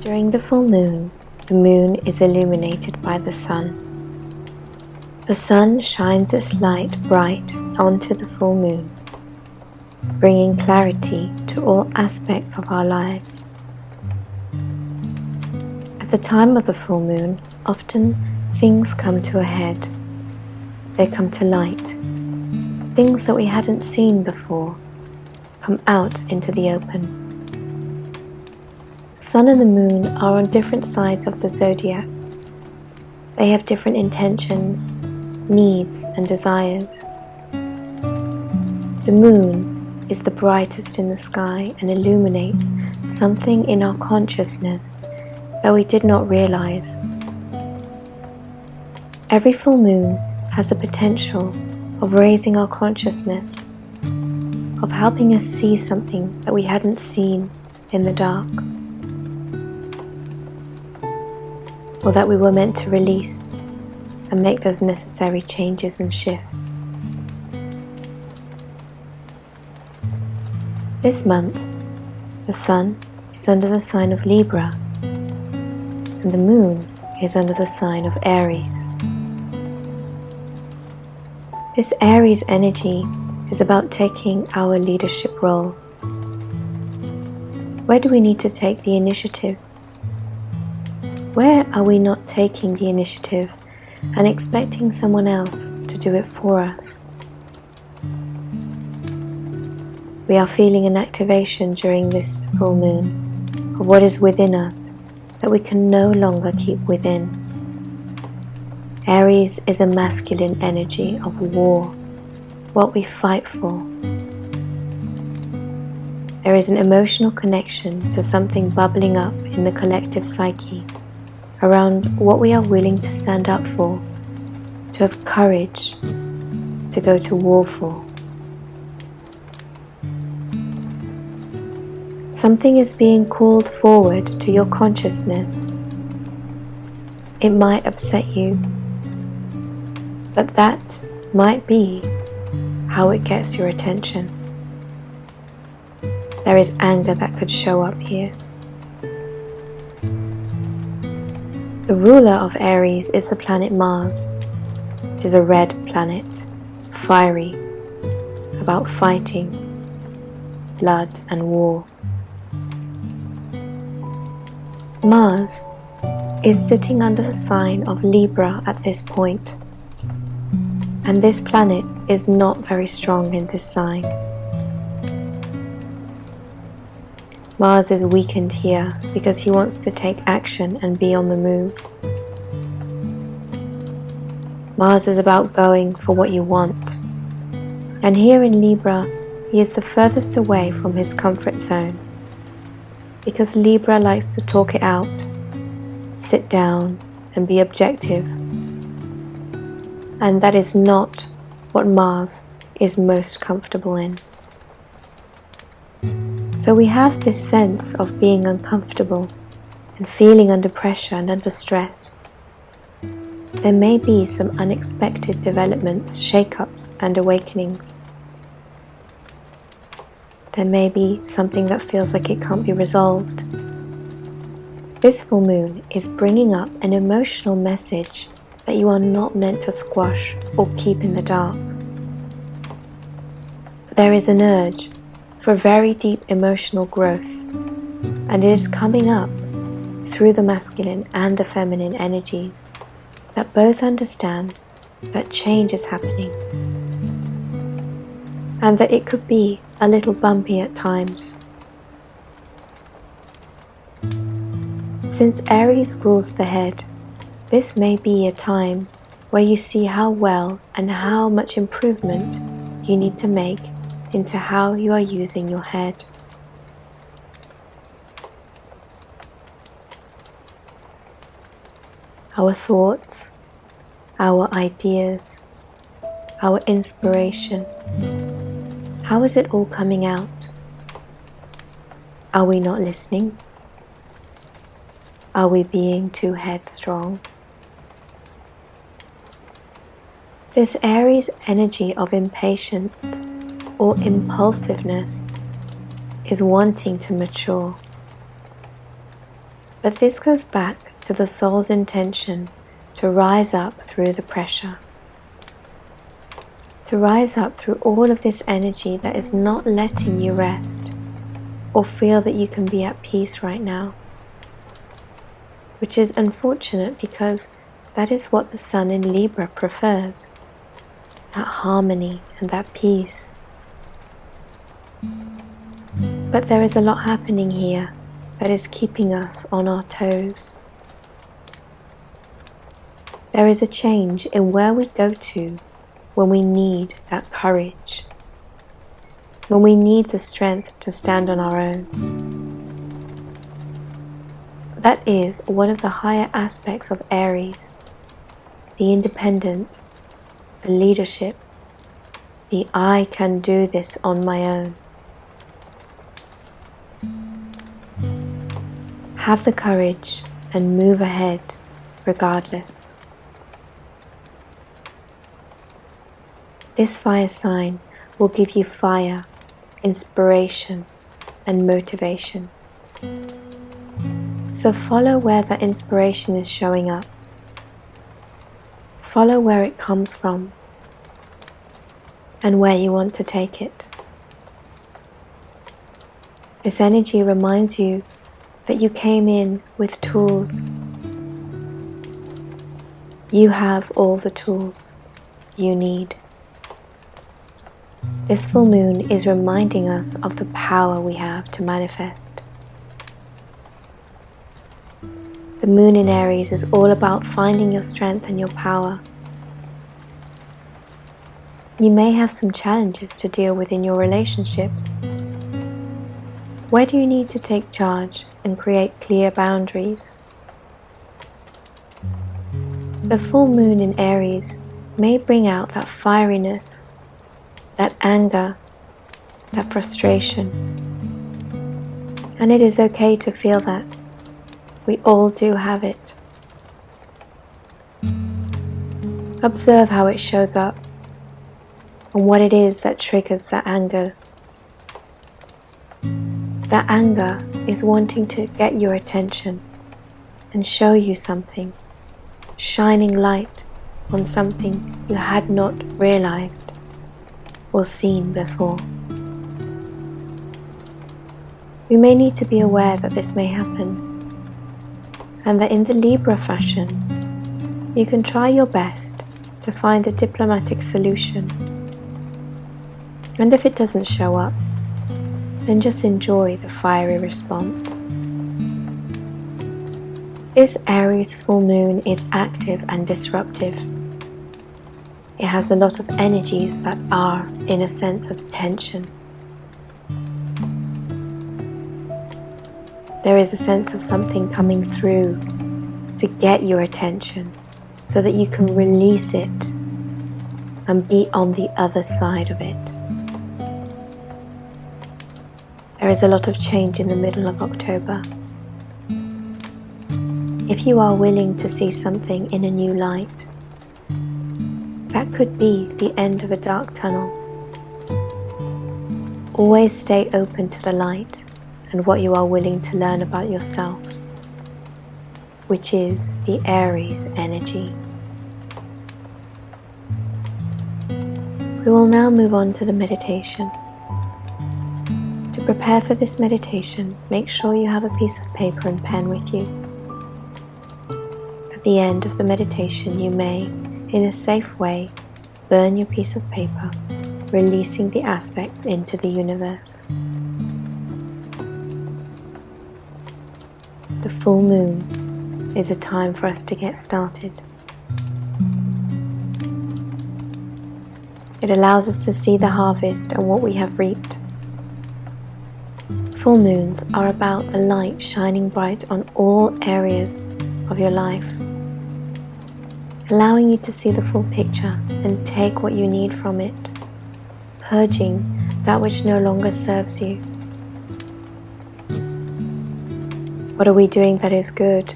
During the full moon, the moon is illuminated by the sun. The sun shines its light bright onto the full moon, bringing clarity to all aspects of our lives. At the time of the full moon, often things come to a head. They come to light. Things that we hadn't seen before come out into the open. The sun and the moon are on different sides of the zodiac. They have different intentions, needs, and desires. The moon is the brightest in the sky and illuminates something in our consciousness that we did not realize. Every full moon has the potential of raising our consciousness, of helping us see something that we hadn't seen in the dark, or that we were meant to release and make those necessary changes and shifts. This month, the sun is under the sign of Libra, and the moon is under the sign of Aries. This Aries energy is about taking our leadership role. Where do we need to take the initiative? Where are we not taking the initiative and expecting someone else to do it for us? We are feeling an activation during this full moon of what is within us that we can no longer keep within. Aries is a masculine energy of war, what we fight for. There is an emotional connection to something bubbling up in the collective psyche around what we are willing to stand up for, to have courage, to go to war for. Something is being called forward to your consciousness. It might upset you, but that might be how it gets your attention. There is anger that could show up here. The ruler of Aries is the planet Mars. It is a red planet, fiery, about fighting, blood and war. Mars is sitting under the sign of Libra at this point, and this planet is not very strong in this sign. Mars is weakened here because he wants to take action and be on the move. Mars is about going for what you want, and here in Libra he is the furthest away from his comfort zone, because Libra likes to talk it out, sit down and be objective, and that is not what Mars is most comfortable in. So we have this sense of being uncomfortable and feeling under pressure and under stress. There may be some unexpected developments, shake-ups and awakenings. There may be something that feels like it can't be resolved. This full moon is bringing up an emotional message that you are not meant to squash or keep in the dark. There is an urge for very deep emotional growth, and it is coming up through the masculine and the feminine energies that both understand that change is happening, and that it could be a little bumpy at times. Since Aries rules the head, this may be a time where you see how well and how much improvement you need to make into how you are using your head. Our thoughts, our ideas, our inspiration, how is it all coming out? Are we not listening? Are we being too headstrong? This Aries energy of impatience or impulsiveness is wanting to mature, But this goes back to the soul's intention to rise up through the pressure, to rise up through all of this energy that is not letting you rest or feel that you can be at peace right now, which is unfortunate because that is what the Sun in Libra prefers, that harmony and that peace. But there is a lot happening here that is keeping us on our toes. There is a change in where we go to when we need that courage, when we need the strength to stand on our own. That is one of the higher aspects of Aries, the independence, the leadership, the I can do this on my own. Have the courage and move ahead regardless. This fire sign will give you fire, inspiration, and motivation. So follow where that inspiration is showing up. Follow where it comes from and where you want to take it. This energy reminds you that you came in with tools. You have all the tools you need. This full moon is reminding us of the power we have to manifest. The moon in Aries is all about finding your strength and your power. You may have some challenges to deal with in your relationships. Where do you need to take charge and create clear boundaries? The full moon in Aries may bring out that fieriness, that anger, that frustration. And it is okay to feel that. We all do have it. Observe how it shows up and what it is that triggers that anger. That anger is wanting to get your attention and show you something, shining light on something you had not realized or seen before. We may need to be aware that this may happen, and that in the Libra fashion, you can try your best to find a diplomatic solution. And if it doesn't show up, then just enjoy the fiery response. This Aries full moon is active and disruptive. It has a lot of energies that are in a sense of tension. There is a sense of something coming through to get your attention so that you can release it and be on the other side of it. There is a lot of change in the middle of October. If you are willing to see something in a new light, that could be the end of a dark tunnel. Always stay open to the light and what you are willing to learn about yourself, which is the Aries energy. We will now move on to the meditation. To prepare for this meditation, make sure you have a piece of paper and pen with you. At the end of the meditation, you may, in a safe way, burn your piece of paper, releasing the aspects into the universe. The full moon is a time for us to get started. It allows us to see the harvest and what we have reaped. Full moons are about the light shining bright on all areas of your life, allowing you to see the full picture and take what you need from it, purging that which no longer serves you. What are we doing that is good?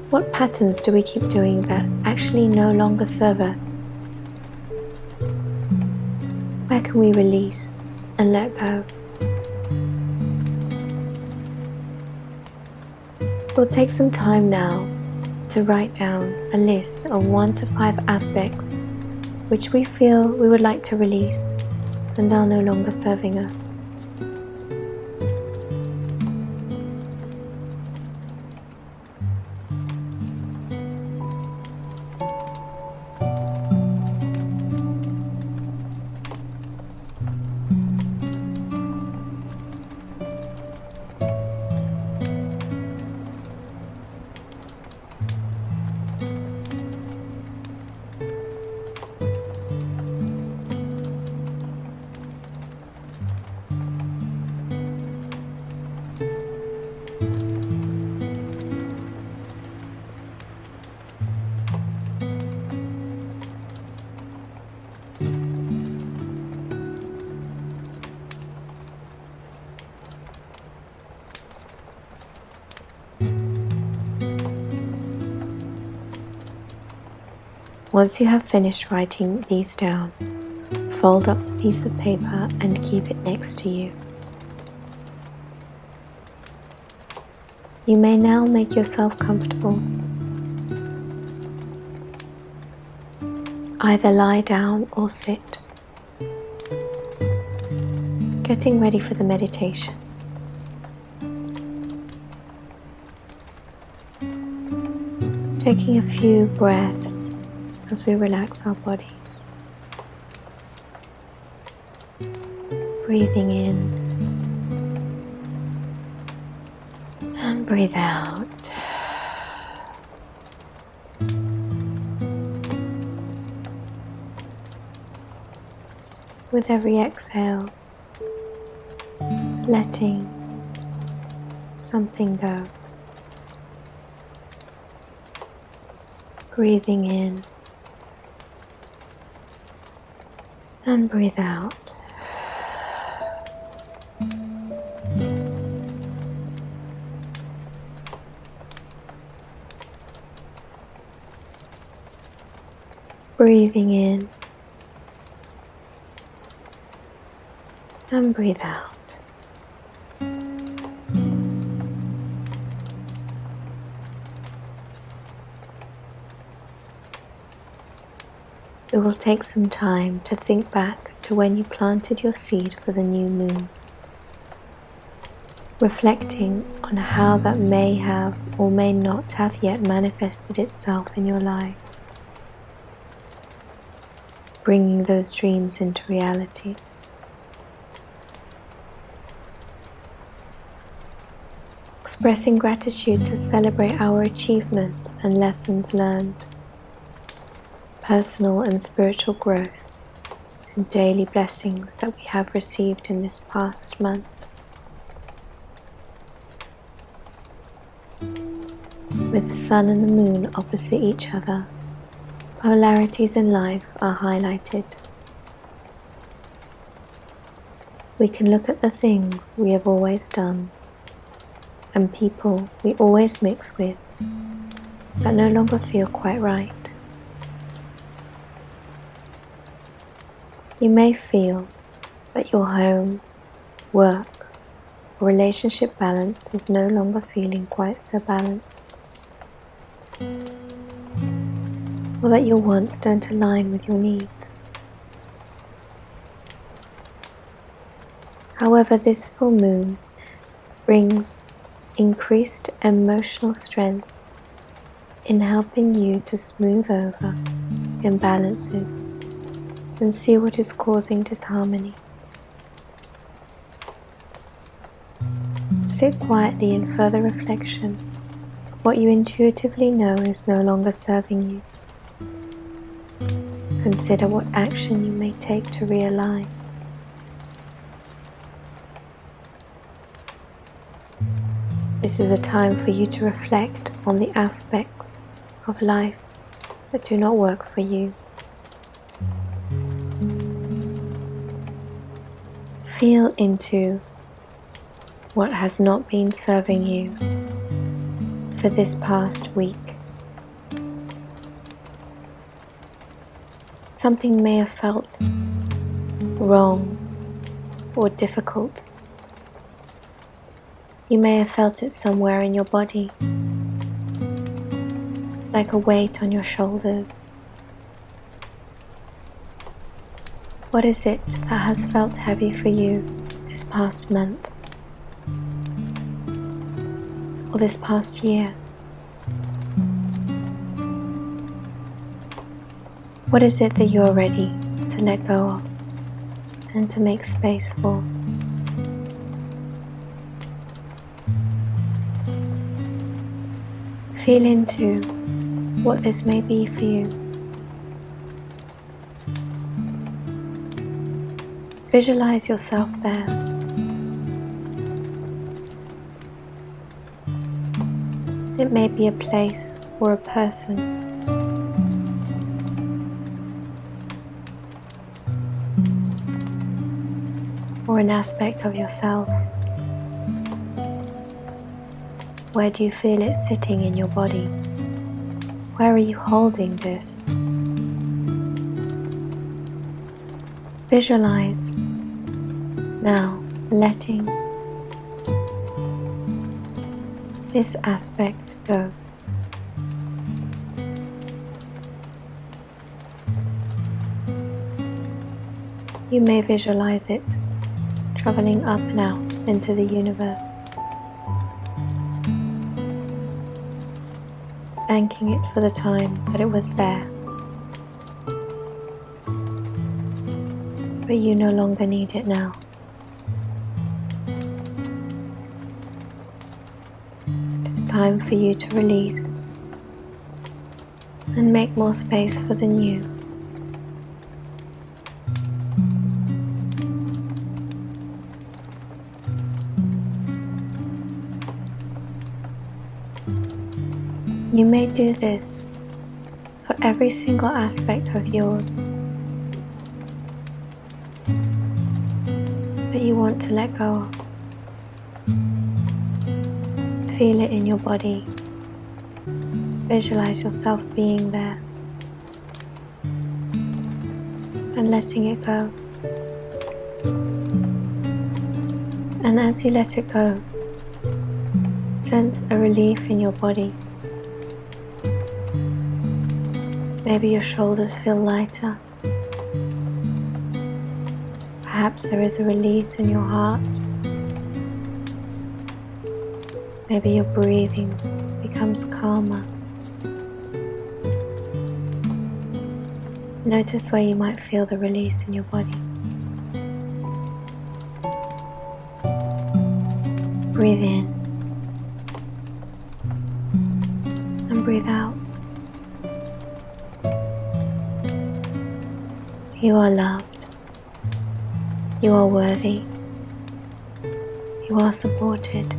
What patterns do we keep doing that actually no longer serve us? Where can we release and let go? We'll take some time now to write down a list of 1 to 5 aspects which we feel we would like to release and are no longer serving us. Once you have finished writing these down, fold up the piece of paper and keep it next to you. You may now make yourself comfortable. Either lie down or sit, getting ready for the meditation. Taking a few breaths as we relax our bodies. Breathing in and breathe out. With every exhale, letting something go. Breathing in and breathe out. Breathing in and breathe out. It will take some time to think back to when you planted your seed for the new moon, reflecting on how that may have or may not have yet manifested itself in your life, bringing those dreams into reality. Expressing gratitude to celebrate our achievements and lessons learned, personal and spiritual growth, and daily blessings that we have received in this past month. With the sun and the moon opposite each other, polarities in life are highlighted. We can look at the things we have always done and people we always mix with that no longer feel quite right. You may feel that your home, work, or relationship balance is no longer feeling quite so balanced, or that your wants don't align with your needs. However, this full moon brings increased emotional strength in helping you to smooth over imbalances and see what is causing disharmony. Sit quietly in further reflection of what you intuitively know is no longer serving you. Consider what action you may take to realign. This is a time for you to reflect on the aspects of life that do not work for you. Feel into what has not been serving you for this past week. Something may have felt wrong or difficult. You may have felt it somewhere in your body, like a weight on your shoulders. What is it that has felt heavy for you this past month or this past year? What is it that you're ready to let go of and to make space for? Feel into what this may be for you. Visualize yourself there. It may be a place or a person. Or an aspect of yourself. Where do you feel it sitting in your body? Where are you holding this? Visualize now letting this aspect go. You may visualize it traveling up and out into the universe, thanking it for the time that it was there. But you no longer need it now. It's time for you to release and make more space for the new. You may do this for every single aspect of yours that you want to let go of. Feel it in your body. Visualize yourself being there and letting it go. And as you let it go, sense a relief in your body. Maybe your shoulders feel lighter. Perhaps there is a release in your heart. Maybe your breathing becomes calmer. Notice where you might feel the release in your body. Breathe in and breathe out. You are loved. You are worthy. You are supported.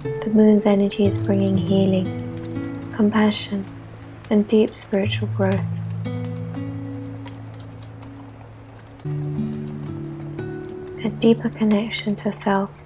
The moon's energy is bringing healing, compassion, and deep spiritual growth. A deeper connection to self.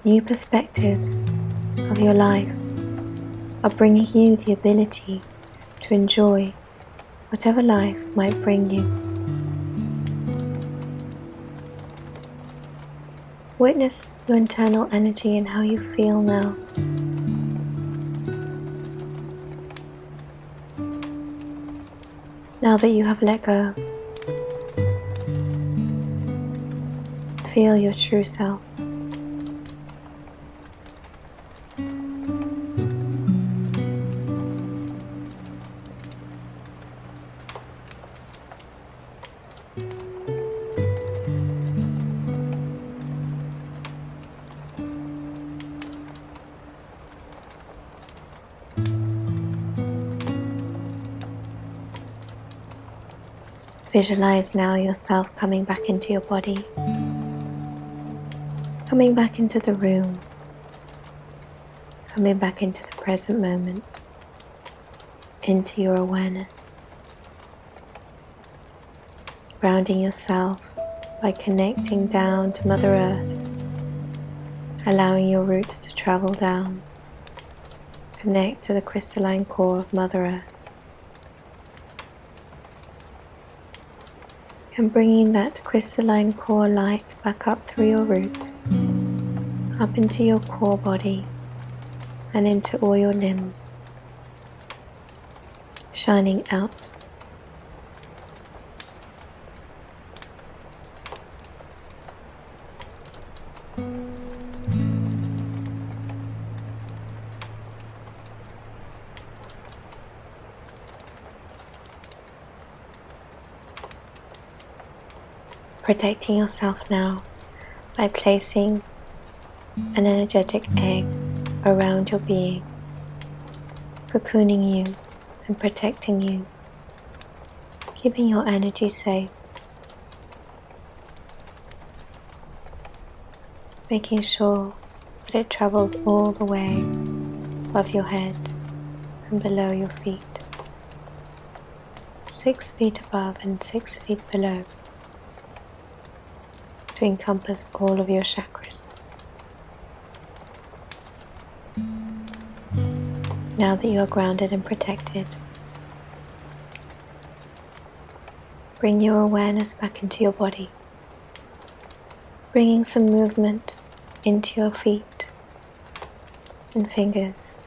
New perspectives of your life are bringing you the ability to enjoy whatever life might bring you. Witness your internal energy and how you feel now. Now that you have let go, feel your true self. Visualize now yourself coming back into your body, coming back into the room, coming back into the present moment, into your awareness. Grounding yourself by connecting down to Mother Earth, allowing your roots to travel down. Connect to the crystalline core of Mother Earth. and bringing that crystalline core light back up through your roots, up into your core body and into all your limbs, shining out. Protecting yourself now by placing an energetic egg around your being, cocooning you and protecting you, keeping your energy safe, making sure that it travels all the way above your head and below your feet, 6 feet above and 6 feet below, to encompass all of your chakras. Now that you are grounded and protected, bring your awareness back into your body, bringing some movement into your feet and fingers,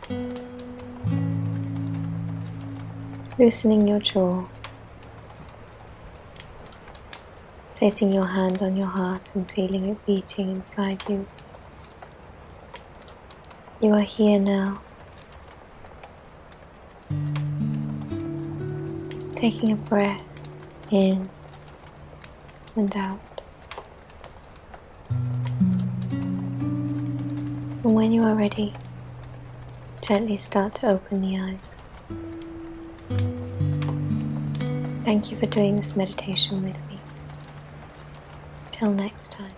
loosening your jaw, placing your hand on your heart and feeling it beating inside you. You are here now, taking a breath in and out. And when you are ready, gently start to open the eyes. Thank you for doing this meditation with me. Till next time.